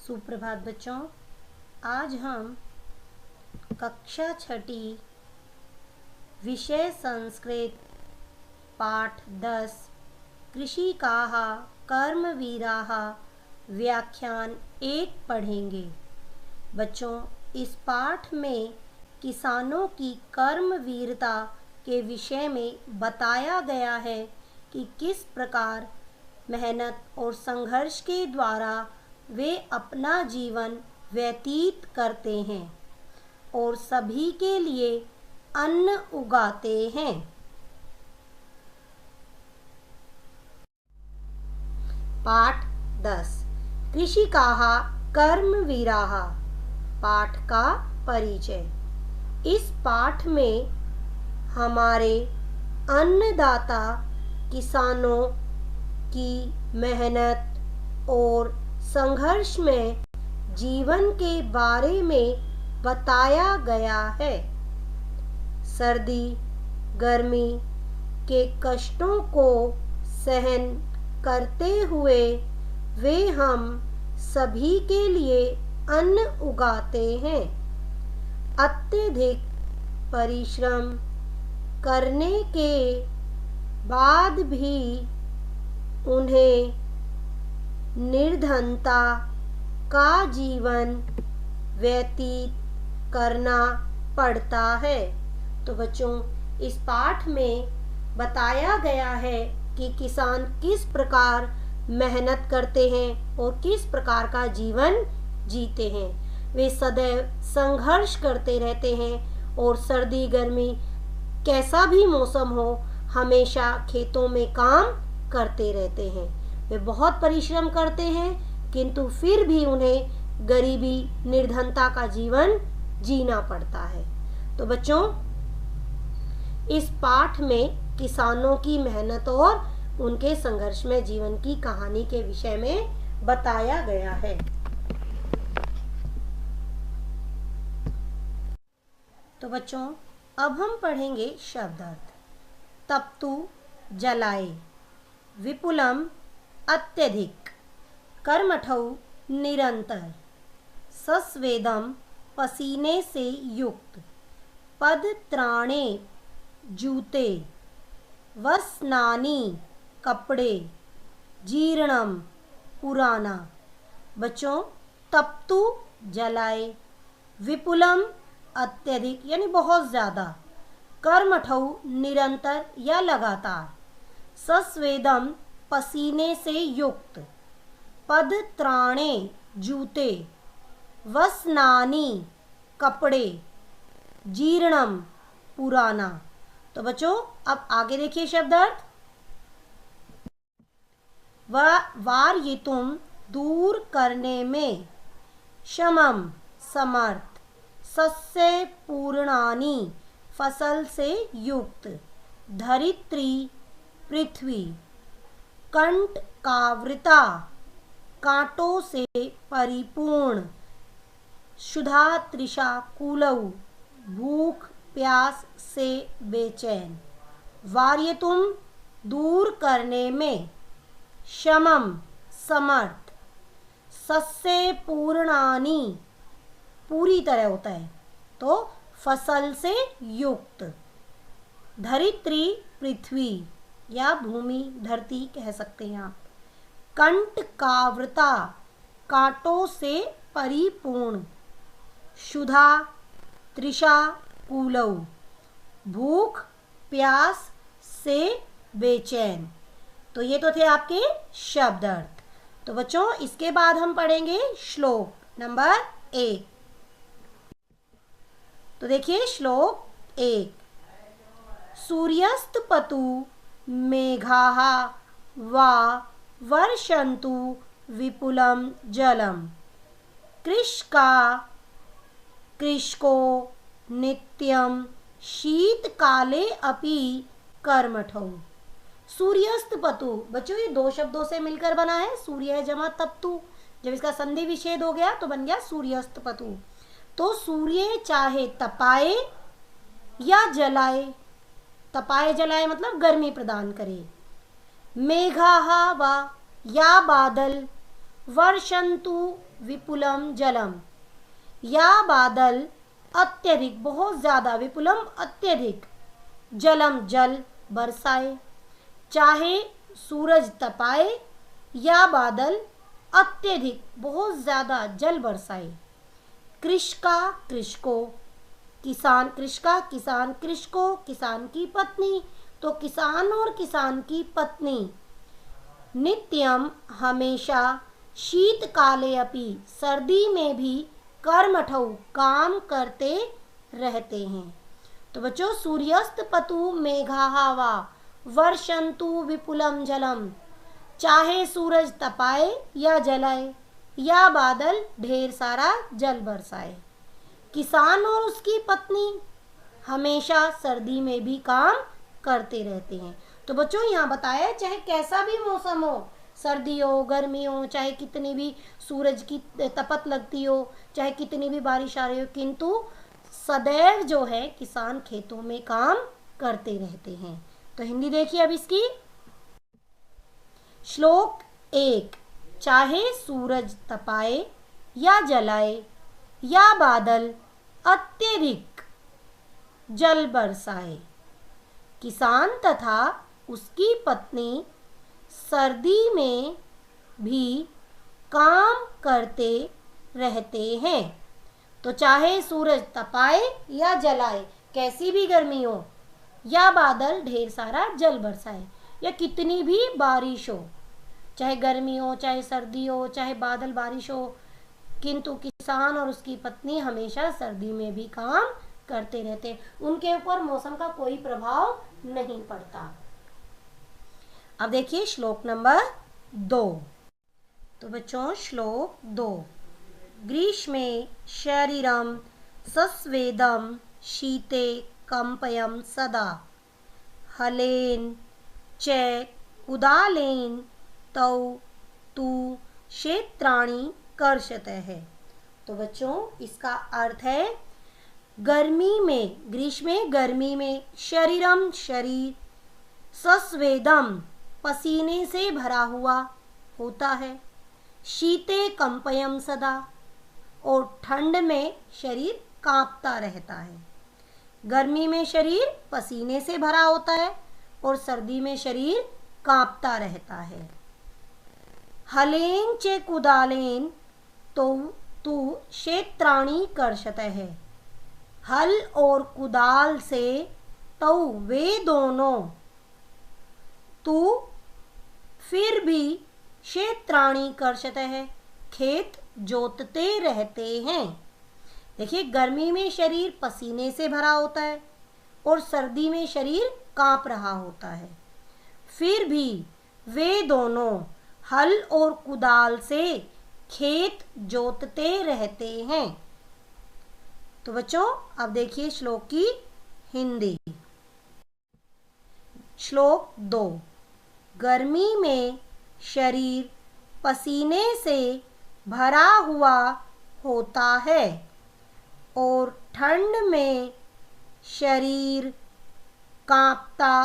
सुप्रभात बच्चों। आज हम कक्षा छठी विषय संस्कृत पाठ 10 कृषिकाः कर्मवीराः व्याख्यान 1 पढ़ेंगे। बच्चों, इस पाठ में किसानों की कर्मवीरता के विषय में बताया गया है कि किस प्रकार मेहनत और संघर्ष के द्वारा वे अपना जीवन व्यतीत करते हैं और सभी के लिए अन्न उगाते हैं। पाठ 10 कृषिकाः कर्मवीराः। पाठ का परिचय। इस पाठ में हमारे अन्नदाता किसानों की मेहनत और संघर्ष में जीवन के बारे में बताया गया है। सर्दी गर्मी के कष्टों को सहन करते हुए वे हम सभी के लिए अन्न उगाते हैं। अत्यधिक परिश्रम करने के बाद भी उन्हें निर्धनता का जीवन व्यतीत करना पड़ता है। तो बच्चों, इस पाठ में बताया गया है कि किसान किस प्रकार मेहनत करते हैं और किस प्रकार का जीवन जीते हैं। वे सदैव संघर्ष करते रहते हैं और सर्दी गर्मी कैसा भी मौसम हो हमेशा खेतों में काम करते रहते हैं। वे बहुत परिश्रम करते हैं किंतु फिर भी उन्हें गरीबी निर्धनता का जीवन जीना पड़ता है। तो बच्चों, इस पाठ में किसानों की मेहनत और उनके संघर्ष में जीवन की कहानी के विषय में बताया गया है। तो बच्चों, अब हम पढ़ेंगे शब्दार्थ। तप्तु जलाए, विपुलम अत्यधिक, कर्मठौ निरंतर, सस्वेदम पसीने से युक्त, पदत्राणे जूते, वस्नानी कपड़े, जीर्णम पुराना। बच्चों, तप्तु जलाए, विपुलम अत्यधिक यानी बहुत ज़्यादा, कर्मठौ निरंतर या लगातार, सस्वेदम पसीने से युक्त, पदत्राणे जूते, वस्नानी कपड़े, जीर्णम पुराना। तो बच्चों, अब आगे देखिए शब्दार्थ। वारयितुम दूर करने में, शमम समर्थ, सस्य पूर्णानि फसल से युक्त, धरित्री पृथ्वी, कंटकावृता कांटों से परिपूर्ण, क्षुधा तृषा कूलौ भूख प्यास से बेचैन। वार्यतुम दूर करने में, शमम समर्थ, सस्य पूर्णानि पूरी तरह होता है तो फसल से युक्त, धरित्री पृथ्वी या भूमि धरती कह सकते हैं आप, कंटकावृता कांटों से परिपूर्ण, क्षुधा तृषा कूलौ भूख प्यास से बेचैन। तो ये तो थे आपके शब्द अर्थ। तो बच्चों, इसके बाद हम पढ़ेंगे श्लोक नंबर 1। तो देखिए श्लोक 1। सूर्यस्त पतु मेघाः वा वर्षन्तु विपुलं जलम, कृषको नित्यं शीतकाले अपि कर्मठौ। सूर्यस्त पतु, बच्चों ये 2 शब्दों से मिलकर बना है। सूर्य जमा तप्तु, जब इसका संधि विच्छेद हो गया तो बन गया सूर्यस्त पतु। तो सूर्य चाहे तपाए या जलाए, तपाए जलाए मतलब गर्मी प्रदान करे। मेघाः वा या बादल, वर्षन्तु विपुलम जलम। या बादल अत्यधिक, बहुत ज्यादा, विपुलम अत्यधिक, जलम जल बरसाए। चाहे सूरज तपाए या बादल अत्यधिक, बहुत ज्यादा जल बरसाए। कृषका कृषको, किसान कृषका, किसान कृषको, किसान की पत्नी, तो किसान और किसान की पत्नी। नित्यम हमेशा, शीतकाले अपि, सर्दी में भी, कर्मठौ काम करते रहते हैं। तो बच्चों, सूर्यास्त पतु मेघाः वा वर्षन्तु विपुलम जलम। चाहे सूरज तपाए या जलाए या बादल ढेर सारा जल बरसाए। किसान और उसकी पत्नी हमेशा सर्दी में भी काम करते रहते हैं। तो बच्चों, यहाँ बताया चाहे कैसा भी मौसम हो, सर्दी हो, गर्मी हो, चाहे कितनी भी सूरज की तपत लगती हो, चाहे कितनी भी बारिश आ रही हो, किंतु सदैव जो है किसान खेतों में काम करते रहते हैं। तो हिंदी देखिए अब इसकी। श्लोक 1। चाहे सूरज तपाए या जलाए या बादल अत्यधिक जल बरसाए, किसान तथा उसकी पत्नी सर्दी में भी काम करते रहते हैं। तो चाहे सूरज तपाए या जलाए, कैसी भी गर्मी हो, या बादल ढेर सारा जल बरसाए, या कितनी भी बारिश हो, चाहे गर्मी हो, चाहे सर्दी हो, चाहे बादल बारिश हो, किंतु किसान और उसकी पत्नी हमेशा सर्दी में भी काम करते रहते, उनके ऊपर मौसम का कोई प्रभाव नहीं पड़ता। अब देखिए श्लोक नंबर 2। तो बच्चों, श्लोक 2। ग्रीष्मे शरीरम सस्वेदम शीते कंपयम सदा, हलेन च कुदालेन तौ तु क्षेत्राणि कर्षतः। तो बच्चों, इसका अर्थ है गर्मी में, ग्रीष्मे गर्मी में, शरीरम शरीर, सस्वेदम पसीने से भरा हुआ होता है, शीते कंपयम सदा, और ठंड में शरीर कांपता रहता है। गर्मी में शरीर पसीने से भरा होता है और सर्दी में शरीर कांपता रहता है। हलेन चे कुदालेन तो तू क्षेत्राणि कर्षतः। हल और कुदाल से तो वे दोनों, तू फिर भी क्षेत्राणि कर्षतः खेत जोतते रहते हैं। देखिए, गर्मी में शरीर पसीने से भरा होता है और सर्दी में शरीर कांप रहा होता है, फिर भी वे दोनों हल और कुदाल से खेत जोतते रहते हैं। तो बच्चों, अब देखिए श्लोक की हिंदी। श्लोक 2। गर्मी में शरीर पसीने से भरा हुआ होता है और ठंड में शरीर कांपता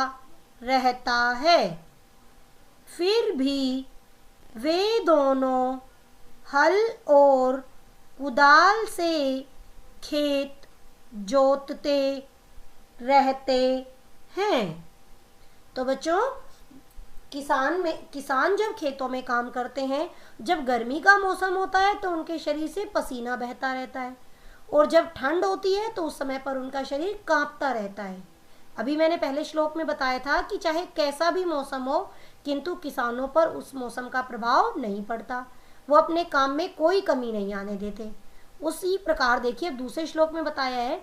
रहता है, फिर भी वे दोनों हल और कुदाल से खेत जोतते रहते हैं। तो बच्चों, किसान जब खेतों में काम करते हैं, जब गर्मी का मौसम होता है तो उनके शरीर से पसीना बहता रहता है, और जब ठंड होती है तो उस समय पर उनका शरीर कांपता रहता है। अभी मैंने पहले श्लोक में बताया था कि चाहे कैसा भी मौसम हो, किंतु किसानों पर उस मौसम का प्रभाव नहीं पड़ता, वो अपने काम में कोई कमी नहीं आने देते। उसी प्रकार देखिए दूसरे श्लोक में बताया है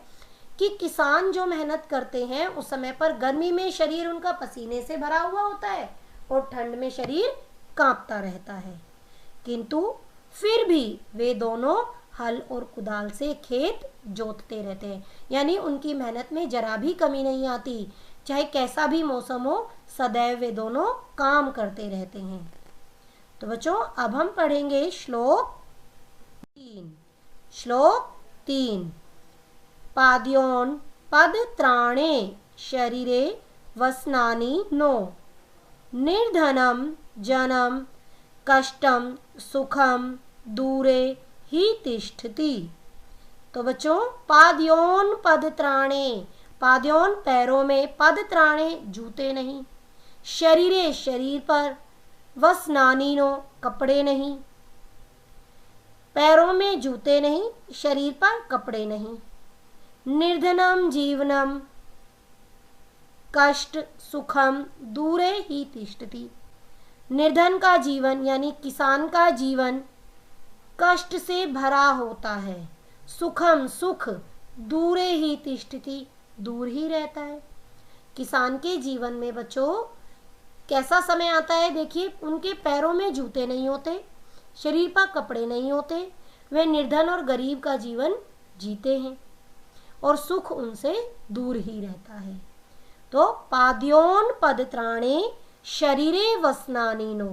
कि किसान जो मेहनत करते हैं उस समय पर गर्मी में शरीर उनका पसीने से भरा हुआ होता है और ठंड में शरीर कांपता रहता है, किंतु फिर भी वे दोनों हल और कुदाल से खेत जोतते रहते हैं, यानी उनकी मेहनत में जरा भी कमी नहीं आती, चाहे कैसा भी मौसम हो, सदैव वे दोनों काम करते रहते हैं। तो बच्चों, अब हम पढ़ेंगे श्लोक 3। श्लोक 3। पाद्योन पदत्राणे शरीरे वसनानि नो, निर्धनम जनम कष्टम सुखम दूरे ही तिष्ठति। तो बच्चों पाद्योन पदत्राणे, पाद्योन पैरों में, पदत्राणे जूते नहीं, शरीरे शरीर पर, वस्नानीनो कपड़े नहीं, पैरों में जूते नहीं, शरीर पर कपड़े नहीं। निर्धनम जीवनम कष्ट सुखम दूरे ही तिष्ठति। निर्धन का जीवन यानी किसान का जीवन कष्ट से भरा होता है। सुखम सुख दूरे ही तिष्ठति दूर ही रहता है। किसान के जीवन में बच्चों कैसा समय आता है, देखिए उनके पैरों में जूते नहीं होते, शरीर पर कपड़े नहीं होते, वे निर्धन और गरीब का जीवन जीते हैं और सुख उनसे दूर ही रहता है। तो पाद्योन पदत्राणे शरीरे वस्नानीनो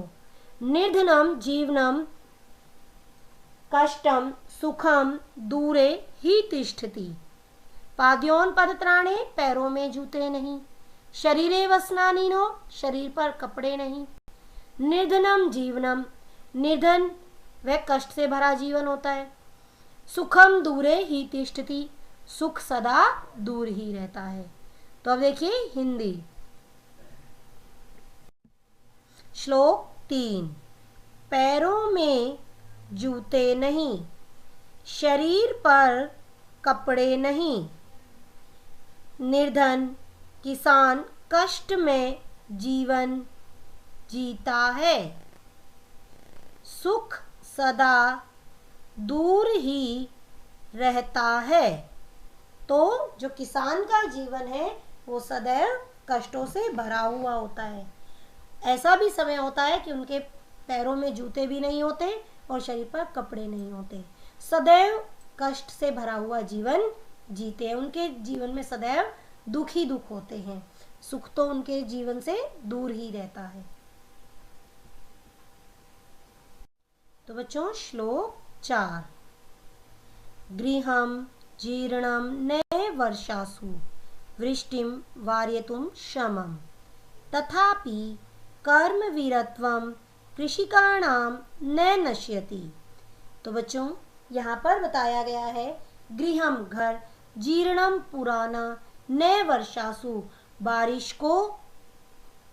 निर्धनम जीवनम कष्टम सुखम दूरे ही तिष्ठति। पाद्योन पदत्राणे पैरों में जूते नहीं, शरीरे वस्नानीनो शरीर पर कपड़े नहीं, निर्धनम जीवनम निर्धन वह कष्ट से भरा जीवन होता है, सुखम दूरे ही तिष्ठति सुख सदा दूर ही रहता है। तो अब देखिए हिंदी। श्लोक 3। पैरों में जूते नहीं, शरीर पर कपड़े नहीं, निर्धन किसान कष्ट में जीवन जीता है, सुख सदा दूर ही रहता है। तो जो किसान का जीवन है वो सदैव कष्टों से भरा हुआ होता है। ऐसा भी समय होता है कि उनके पैरों में जूते भी नहीं होते और शरीर पर कपड़े नहीं होते, सदैव कष्ट से भरा हुआ जीवन जीते हैं। उनके जीवन में सदैव दुख ही दुख होते हैं, सुख तो उनके जीवन से दूर ही रहता है। तो बच्चों श्लोक 4। गृहम जीर्णम नए वर्षासु वृष्टिम वार्यतुम शमम तथापि कर्मवीरत्वम कृषिकाणाम न नश्यति। तो बच्चों यहाँ पर बताया गया है गृहम घर, जीर्णम पुराना, नए वर्षासु बारिश को,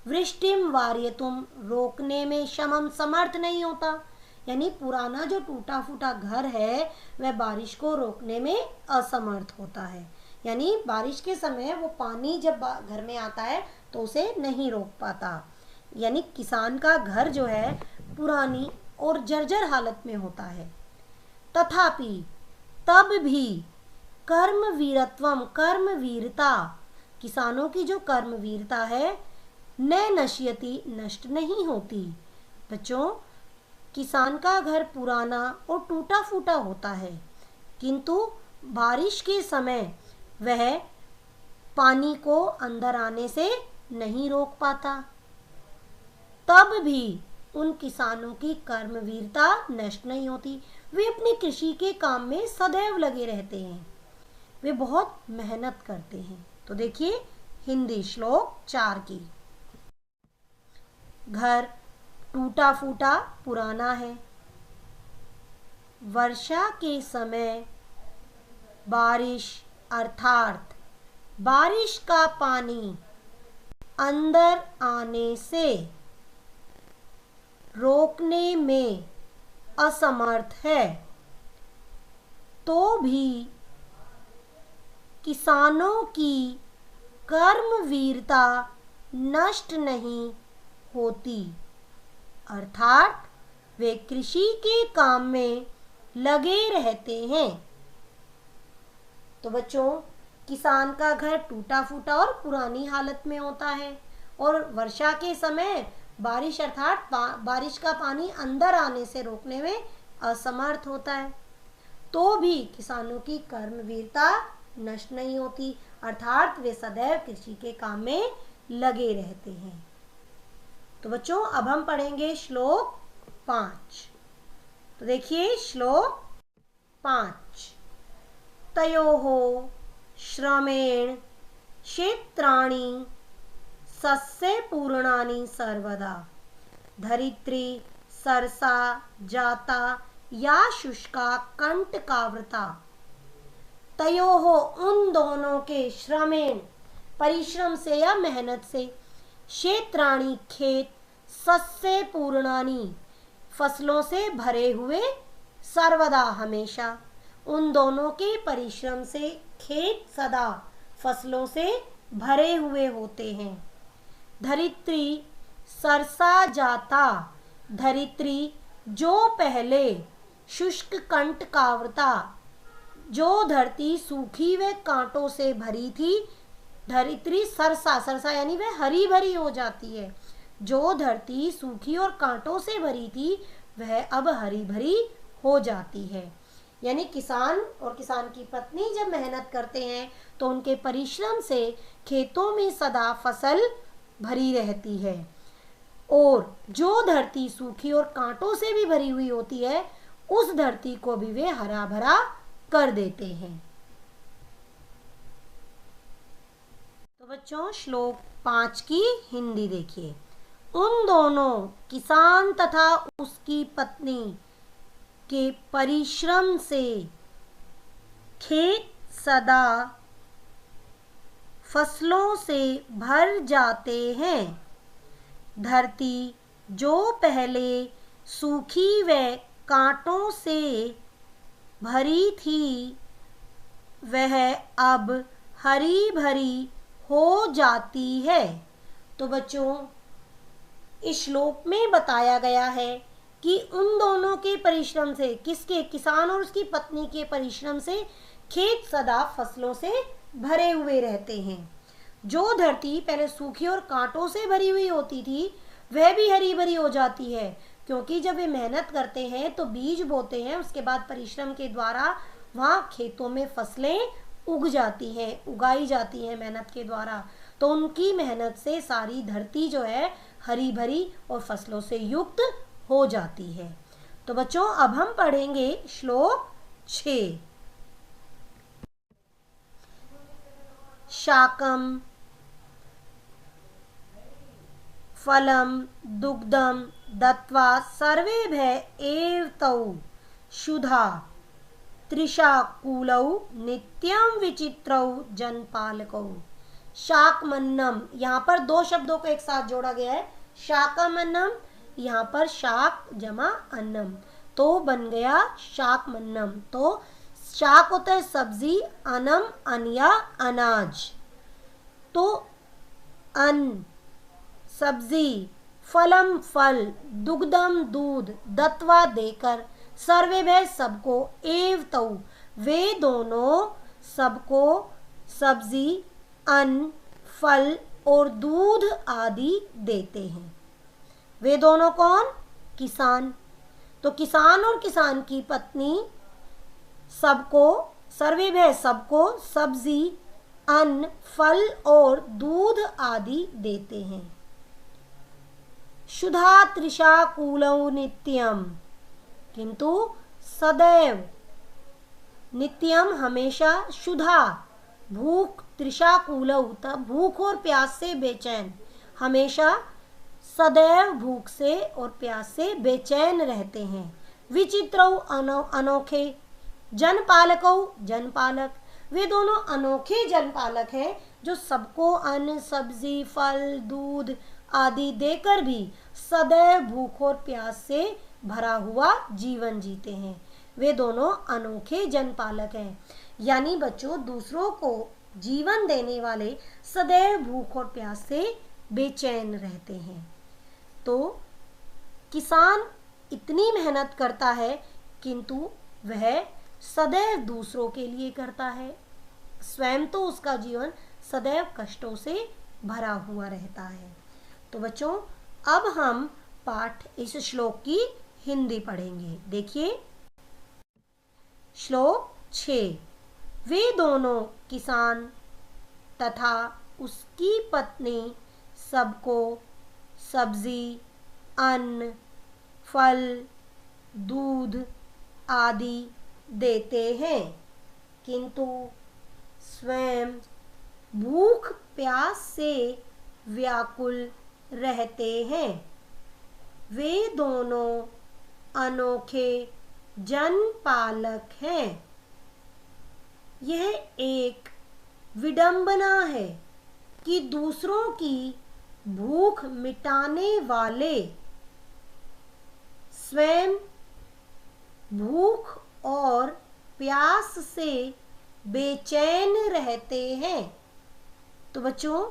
वृष्टिम वार्यतुम रोकने में, शमम समर्थ नहीं होता, यानी पुराना जो टूटा फूटा घर है वह बारिश को रोकने में असमर्थ होता है। यानी बारिश के समय वो पानी जब घर में आता है तो उसे नहीं रोक पाता। यानी किसान का घर जो है पुरानी और जर्जर हालत में होता है। तथापि तब भी कर्मवीरत्वम कर्मवीरता, किसानों की जो कर्मवीरता है न नश्यति नष्ट नहीं होती। बच्चों किसान का घर पुराना और टूटा फूटा होता है किंतु बारिश के समय वह पानी को अंदर आने से नहीं रोक पाता, तब भी उन किसानों की कर्मवीरता नष्ट नहीं होती। वे अपनी कृषि के काम में सदैव लगे रहते हैं, वे बहुत मेहनत करते हैं। तो देखिए हिंदी श्लोक 4 की। घर टूटा फूटा पुराना है, वर्षा के समय बारिश अर्थात बारिश का पानी अंदर आने से रोकने में असमर्थ है, तो भी किसानों की कर्मवीरता नष्ट नहीं होती, अर्थात वे कृषि के काम में लगे रहते हैं। तो बच्चों किसान का घर टूटा फूटा और पुरानी हालत में होता है और वर्षा के समय बारिश अर्थात बारिश का पानी अंदर आने से रोकने में असमर्थ होता है, तो भी किसानों की कर्मवीरता नष्ट नहीं होती, अर्थात वे सदैव कृषि के काम में लगे रहते हैं। तो बच्चों अब हम पढ़ेंगे श्लोक 5। तो देखिए श्लोक 5। तयोः श्रमेण क्षेत्राणि सस्य पूर्णानि सर्वदा धरित्री सरसा जाता या शुष्का कंटकावृता। तयोः उन दोनों के श्रमेण परिश्रम से या मेहनत से, क्षेत्राणि खेत, सस्ये पूर्णानि फसलों से भरे हुए, सर्वदा हमेशा। उन दोनों के परिश्रम से खेत सदा फसलों से भरे हुए होते हैं। धरित्री सरसा जाता, धरित्री जो पहले, शुष्क कंटकावृता जो धरती सूखी व कांटों से भरी थी, धरित्री सरसा, सरसा यानी वह हरी भरी हो जाती है। जो धरती सूखी और कांटों से भरी थी वह अब हरी भरी हो जाती है। यानी किसान और किसान की पत्नी जब मेहनत करते हैं तो उनके परिश्रम से खेतों में सदा फसल भरी रहती है, और जो धरती सूखी और कांटों से भी भरी हुई होती है उस धरती को भी वे हरा भरा कर देते हैं। तो बच्चों श्लोक 5 की हिंदी देखिए। उन दोनों किसान तथा उसकी पत्नी के परिश्रम से खेत सदा फसलों से भर जाते हैं। धरती जो पहले सूखी व कांटों से भरी थी वह अब हरी भरी हो जाती है। तो बच्चों इस श्लोक में बताया गया है कि उन दोनों के परिश्रम से, किसके, किसान और उसकी पत्नी के परिश्रम से खेत सदा फसलों से भरे हुए रहते हैं। जो धरती पहले सूखी और कांटों से भरी हुई होती थी वह भी हरी भरी हो जाती है, क्योंकि जब वे मेहनत करते हैं तो बीज बोते हैं, उसके बाद परिश्रम के द्वारा वहाँ खेतों में फसलें उग जाती हैं, उगाई जाती हैं मेहनत के द्वारा। तो उनकी मेहनत से सारी धरती जो है हरी भरी और फसलों से युक्त हो जाती है। तो बच्चों अब हम पढ़ेंगे श्लोक 6। शाकम फलम दुग्धम दत्वा सर्वेभ्य एव तौ शुधा त्रिशाकूलौ नित्यं विचित्रौ जनपालकौ। शाकमन्नम, यहाँ पर दो शब्दों को एक साथ जोड़ा गया है। शाकमन्नम, यहाँ पर शाक जमा अन्नम, तो बन गया शाकमन्नम। तो शाक होता है सब्जी, अनम अन्न या अनाज। तो अन्न सब्जी, फलम फल, दुग्धम दूध, दत्वा देकर, सर्वे भय सबको, एव तौ वे दोनों सबको सब्जी, अन्न, फल और दूध आदि देते हैं। वे दोनों कौन? किसान। तो किसान और किसान की पत्नी सबको, सर्वे भय सबको सब्जी, अन्न, फल और दूध आदि देते हैं। शुधा त्रिशाकूलौ नित्यम, किंतु सदैव, नित्यम हमेशा, शुधा भूख, त्रिशाकूलौ तब भूख और प्यास से बेचैन, हमेशा सदैव भूख से और प्यास से बेचैन रहते हैं। विचित्रौ अनोखे, जनपालकौ जनपालक, वे दोनों अनोखे जनपालक हैं जो सबको अन्न, सब्जी, फल, दूध आदि देकर भी सदैव भूख और प्यास से भरा हुआ जीवन जीते हैं। वे दोनों अनोखे जनपालक हैं, यानी बच्चों दूसरों को जीवन देने वाले सदैव भूख और प्यास से बेचैन रहते हैं। तो किसान इतनी मेहनत करता है किंतु वह सदैव दूसरों के लिए करता है, स्वयं तो उसका जीवन सदैव कष्टों से भरा हुआ रहता है। तो बच्चों अब हम पाठ इस श्लोक की हिंदी पढ़ेंगे। देखिए श्लोक 6। वे दोनों किसान तथा उसकी पत्नी सबको सब्जी, अन्न, फल, दूध आदि देते हैं, किंतु स्वयं भूख प्यास से व्याकुल रहते हैं। वे दोनों अनोखे जनपालक हैं। यह एक विडंबना है कि दूसरों की भूख मिटाने वाले स्वयं भूख और प्यास से बेचैन रहते हैं। तो बच्चों,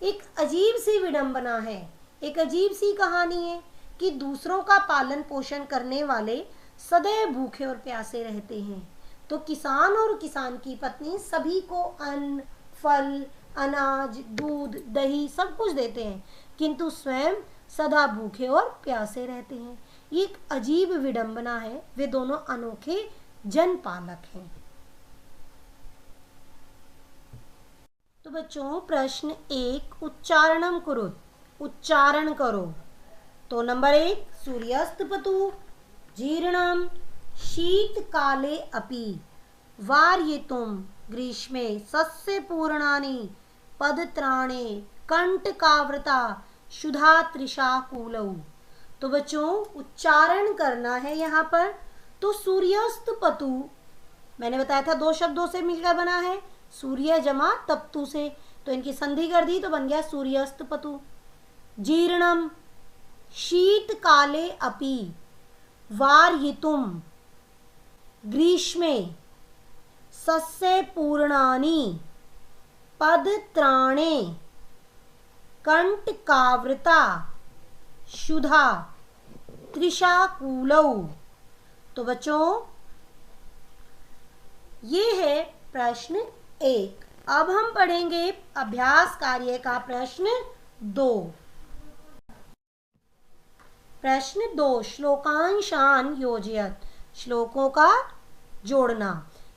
एक अजीब सी विडंबना है, एक अजीब सी कहानी है कि दूसरों का पालन पोषण करने वाले सदैव भूखे और प्यासे रहते हैं। तो किसान और किसान की पत्नी सभी को अन्न, फल, अनाज, दूध, दही सब कुछ देते हैं, किंतु स्वयं सदा भूखे और प्यासे रहते हैं। ये एक अजीब विडंबना है। वे दोनों अनोखे जनपालक हैं। तो बच्चों, प्रश्न 1 उच्चारणम कुरु, उच्चारण करो। तो नंबर 1, सूर्यास्तपतु जीर्णम शीतकाले अपि वार्यितुम ग्रीष्मे सस्य पूर्णानि पदत्राणे कंटकावृता शुधा त्रिशाकूलौ। तो बच्चों, उच्चारण करना है यहाँ पर। तो सूर्यास्तपतु मैंने बताया था 2 शब्दों से मिलकर बना है, सूर्य जमा तप्तु से, तो इनकी संधि कर दी तो बन गया सूर्यास्तपतु। जीर्णम शीतकाले अपि वार्यितुम ग्रीष्मे सस्य पूर्णानि पदत्राणे कंटकावृता शुधा त्रिशाकूलौ। तो बच्चों, ये है प्रश्न 1। अब हम पढ़ेंगे अभ्यास कार्य का प्रश्न 2। प्रश्न 2, श्लोकांशान योजयत, श्लोकों का जोड़ना।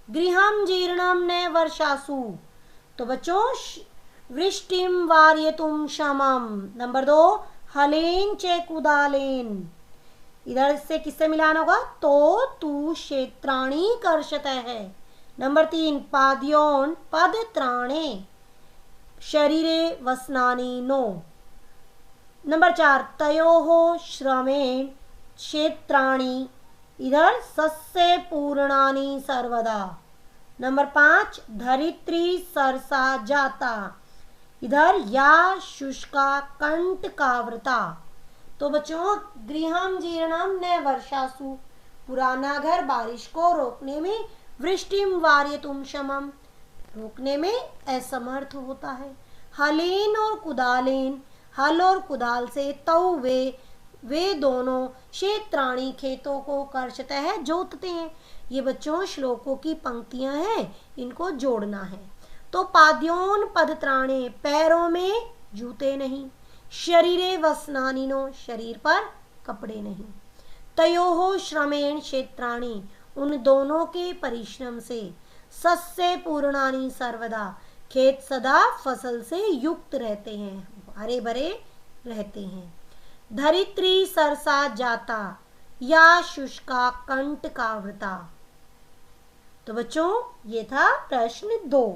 गृहम जीर्णम न वर्षासु। तो बच्चों, वृष्टिम वार्यतुम शमम। नंबर 2, हलेन च कुदालेन। इधर से किससे मिलाना होगा? तो तू क्षेत्राणी कर्षत है। नंबर 3, पाद्योन पदत्राणे शरीरे वसनानि नो। नंबर 4, तयोः श्रमेण क्षेत्राणि इधर सस्य पूर्णानि सर्वदा। नंबर 5, धरित्री सरसा जाता इधर या शुष्का कंटकावृता। तो बच्चों, गृहम जीर्णम न वर्षासु, पुराना घर बारिश को रोकने में, वृष्टिम वार्यतुम शमम, रोकने में असमर्थ होता है। हलेन और कुदालेन, हल और कुदाल से, तौ वे दोनों, क्षेत्राणी खेतों को, कर्षत है जोतते हैं। ये बच्चों श्लोकों की पंक्तियां हैं, इनको जोड़ना है। तो पाद्योन पदत्राणे, पैरों में जूते नहीं, शरीरे वसनानि नो, शरीर पर कपड़े नहीं, तयोः श्रमेण क्षेत्राणि, उन दोनों के परिश्रम से, सस्य पूर्णानि सर्वदा, खेत सदा फसल से युक्त रहते हैं, हरे भरे रहते हैं। धरित्री सरसा जाता या शुष्का कंटकावृता। तो बच्चों, ये था प्रश्न 2।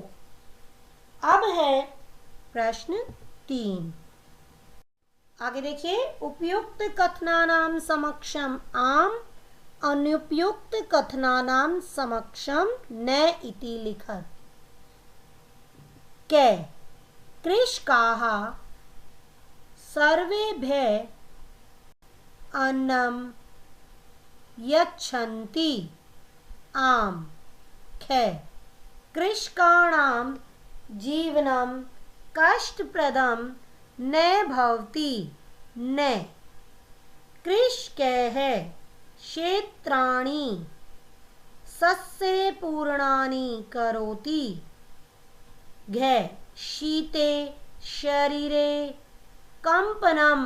अब है प्रश्न 3। आगे देखिए, उपयुक्त कथनानाम समक्षम आम, अनुपयुक्त कथनानाम समक्षम न इति लिखत। कै कृषकाः सर्वेभ्यः अन्नं यच्छन्ति आम। कै कृषकाणां जीवनं कष्टप्रदं न भवति। न कृषकैः क्षेत्राणि सस्य पूर्णानि करोति। घै शीते शरीरे कंपनं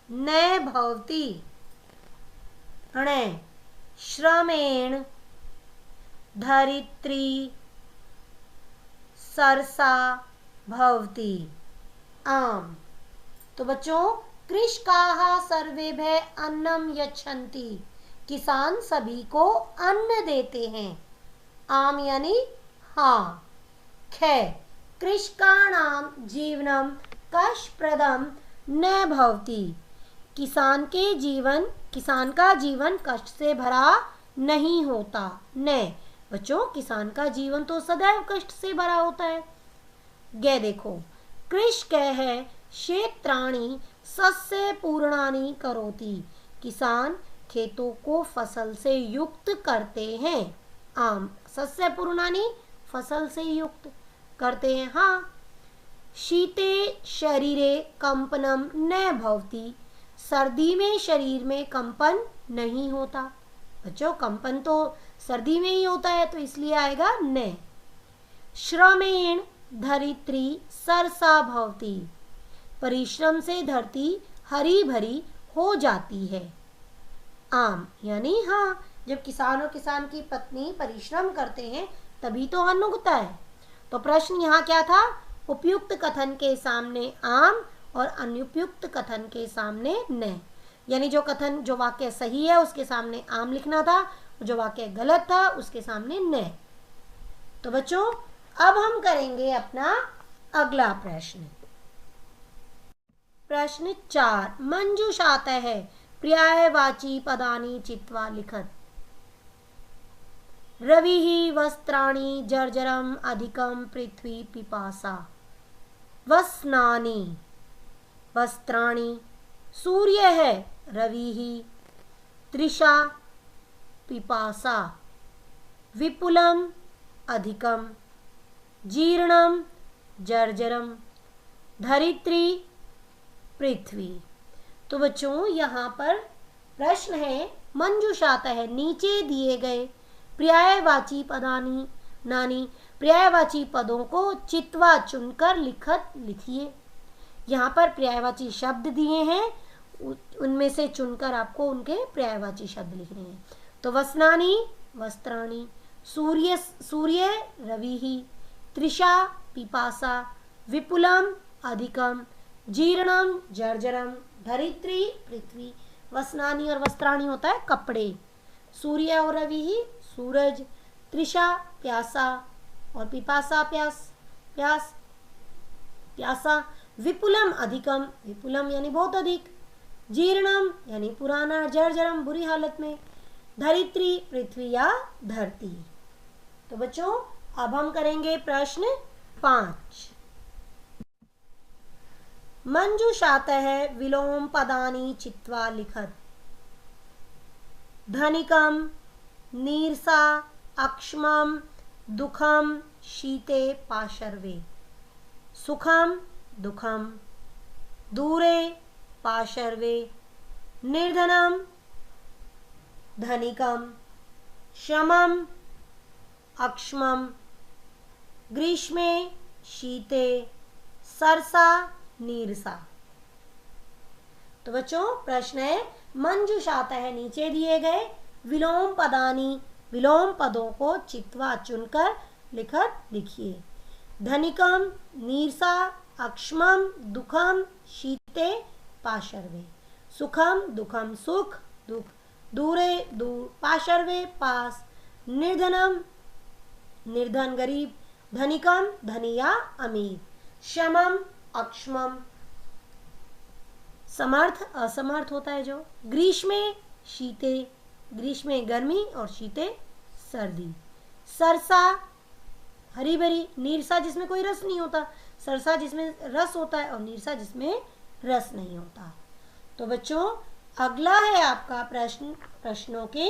न भवति। णै श्रमेण धरित्री सरसा भवति। आम। तो बच्चों, कृषकाः सर्वेभ्यः अन्नं यच्छन्ति, किसान सभी को अन्न देते हैं। आम यानी हाँ। खे कृषकाणां जीवनं कष्टप्रदं न भवति, किसान का जीवन कष्ट से भरा नहीं होता। न बच्चों, किसान का जीवन तो सदैव कष्ट से भरा होता है। गे देखो, कृषकः क्षेत्राणि सस्य पूर्णानि करोति। किसान खेतों को फसल से युक्त करते हैं। आम सस्य पूर्णानि, फसल से युक्त करते हैं। हाँ। शीते शरीरे कंपनम न भवति। सर्दी में शरीर में कंपन नहीं होता। बच्चों, कंपन तो सर्दी में ही होता है, तो इसलिए आएगा न। श्रमेण धरित्री सरसा भवति। परिश्रम से धरती हरी भरी हो जाती है। आम यानी हाँ, जब किसान और किसान की पत्नी परिश्रम करते हैं तभी तो अन्न उगता है। तो प्रश्न यहाँ क्या था? उपयुक्त कथन के सामने आम और अनुपयुक्त कथन के सामने न। यानी जो वाक्य सही है उसके सामने आम लिखना था, जो वाक्य गलत था उसके सामने न। तो बच्चों, अब हम करेंगे अपना अगला प्रश्न। प्रश्न 4, मंजूषातः पर्यायवाची पदानि चित्वा लिखत। रविः वस्त्राणि जर्जरम् अधिकं पृथ्वी पिपासा। वस्नानि वस्त्राणि सूर्यः रविः तृषा पिपासा। विपुलम् अधिकं जीर्णं जर्जरं धरित्री पृथ्वी। तो बच्चों, यहाँ पर प्रश्न है मंजूषातः, नीचे दिए गए पर्यायवाची पदानी नानी पर्यायवाची पदों को चित्वा चुनकर लिखिए। यहाँ पर पर्यायवाची शब्द दिए हैं, उनमें से चुनकर आपको उनके पर्यायवाची शब्द लिखने हैं। तो वस्नानि वस्त्राणि, सूर्य रविः, तृषा पिपासा, विपुलम अधिकम, जीर्णम जर्जरम, धरित्री पृथ्वी। वस्नानि और वस्त्राणि होता है कपड़े, सूर्य और रवि सूरज, तृषा प्यासा और पिपासा प्यासा, विपुलम अधिकम, विपुलम यानी बहुत अधिक, जीर्णम यानी पुराना, जर्जरम बुरी हालत में, धरित्री पृथ्वी या धरती। तो बच्चों, अब हम करेंगे प्रश्न 5। मंजूषातः विलोम पदानि चित्वा लिखत। धनिकं नीरसा अक्ष्मं दुखम शीते पाशर्वे। सुखम दुखम दूरे पाशर्वे। निर्धनम धनिकम शमम अक्ष्मम ग्रीष्मे शीते सरसा नीरसा। तो बच्चों, प्रश्न है मंजूषातः, नीचे दिए गए विलोम पदानी, विलोम पदों को चित्वा चुनकर लिखिए। धनिकम नीरसा अक्ष्मम दुखम शीते पाशर्वे। सुखम दुखम सुख दुख, दूरे दूर, पाशर्वे पास, निर्धनम निर्धन गरीब, धनिकम धनी या अमीर, शमम अक्ष्मम समर्थ असमर्थ होता है जो, ग्रीष्मे शीते, ग्रीष्मे गर्मी और शीते सर्दी, सरसा हरी भरी, नीरसा जिसमें कोई रस नहीं होता, सरसा जिसमें रस होता है और नीरसा जिसमें रस नहीं होता। तो बच्चों, अगला है आपका प्रश्न, प्रश्नों के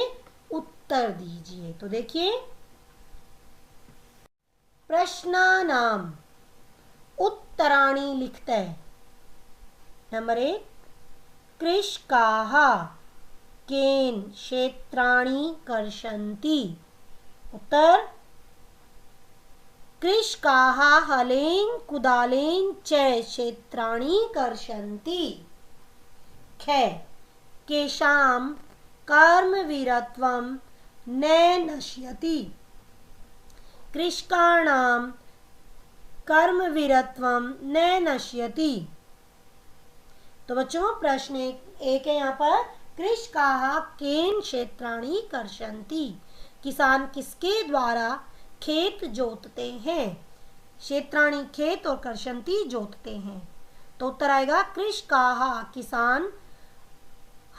उत्तर दीजिए। तो देखिए, प्रश्नानाम उत्तराणि लिखते। नंबर 1, कृषकाः केन क्षेत्राणि कर्षन्ति। उत्तर, कृषकाः हलेन कुदालेन च क्षेत्राणि कर्षन्ति। ख, केषां कर्मवीरत्वं न नश्यति। कृषकाणां कर्मवीरत्वं न नश्यति। तो बच्चों, प्रश्न एक है यहाँ पर, कृषकाः केन क्षेत्राणि कर्षन्ति। किसान किसके द्वारा खेत जोतते हैं। क्षेत्राणि खेत और कर्षन्ति जोतते हैं। तो उत्तर आएगा कृषकाः, किसान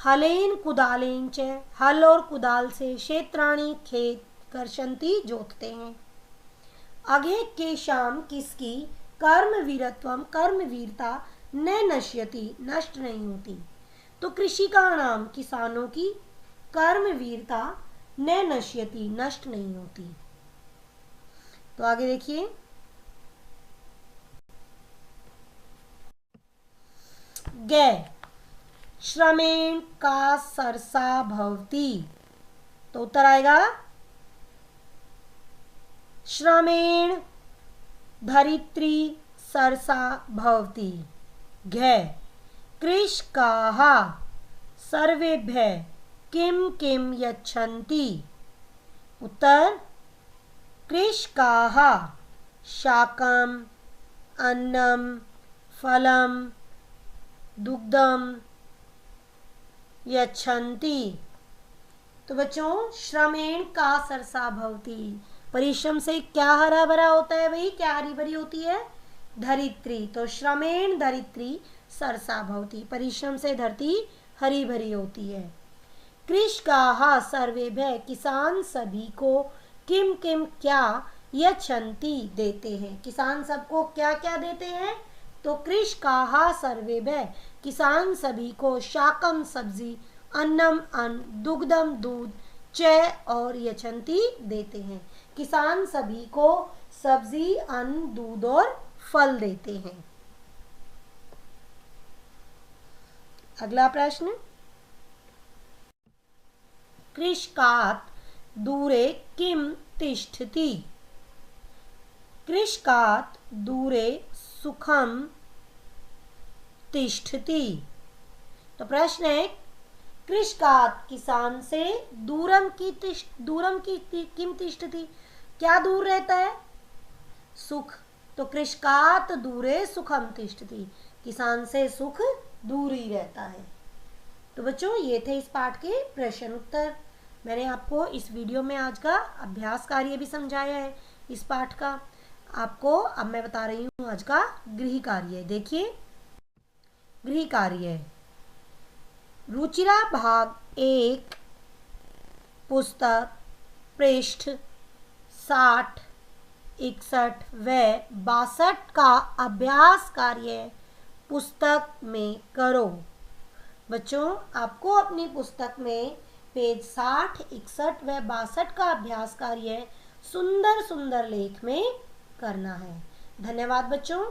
हलेन कुदालेन च, हल और कुदाल से क्षेत्राणि खेत कर्षन्ति जोतते हैं। अघे के शाम किसकी कर्मवीरत्वम कर्मवीरता न नश्यति नष्ट नहीं होती। तो कृषि का नाम किसानों की कर्मवीरता न नश्यति नष्ट नहीं होती। तो आगे देखिए, गे श्रमेण का सरसा भवती। तो उत्तर आएगा श्रमेण धरित्री सरसा भवती। घे कृषकाः सर्वेभ्यः किम किम यच्छन्ति। उत्तर कृषकाः शाकम् अन्नम फलम दुग्धम यच्छन्ति। तो बच्चों श्रमेण का सरसा भवती, परिश्रम से क्या हरा भरा होता है भाई, क्या हरी भरी होती है, धरित्री। तो श्रमेण धरित्री सरसा भवती, परिश्रम से धरती हरी भरी होती है। कृषकाः सर्वेभ्यः किसान सभी को किम किम क्या यच्छन्ति देते हैं, किसान सबको क्या क्या देते हैं। तो कृषकाः सर्वेभ्यः किसान सभी को शाकम सब्जी अन्नम अन्न दुग्धम दूध च और यच्छन्ति देते हैं, किसान सभी को सब्जी अन्न दूध और फल देते हैं। अगला प्रश्न, कृषकात् दूरे किम तिष्ठति। कृषकात् दूरे सुखम तिष्ठति। तो प्रश्न है, कृषकात् किसान से दूरम की किम तिष्ठति, क्या दूर रहता है, सुख। तो कृषकात् दूरे सुखम तिष्ठति, किसान से सुख दूर ही रहता है। तो बच्चों ये थे इस पाठ के प्रश्न उत्तर। मैंने आपको इस वीडियो में आज का अभ्यास कार्य भी समझाया है इस पाठ का। आपको अब मैं बता रही हूँ आज का गृह कार्य। देखिए गृह कार्य, रुचिरा भाग 1 पुस्तक पृष्ठ 60, 61 व 62 का अभ्यास कार्य पुस्तक में करो। बच्चों आपको अपनी पुस्तक में पेज 60, 61 व 62 का अभ्यास कार्य सुंदर सुंदर लेख में करना है। धन्यवाद बच्चों।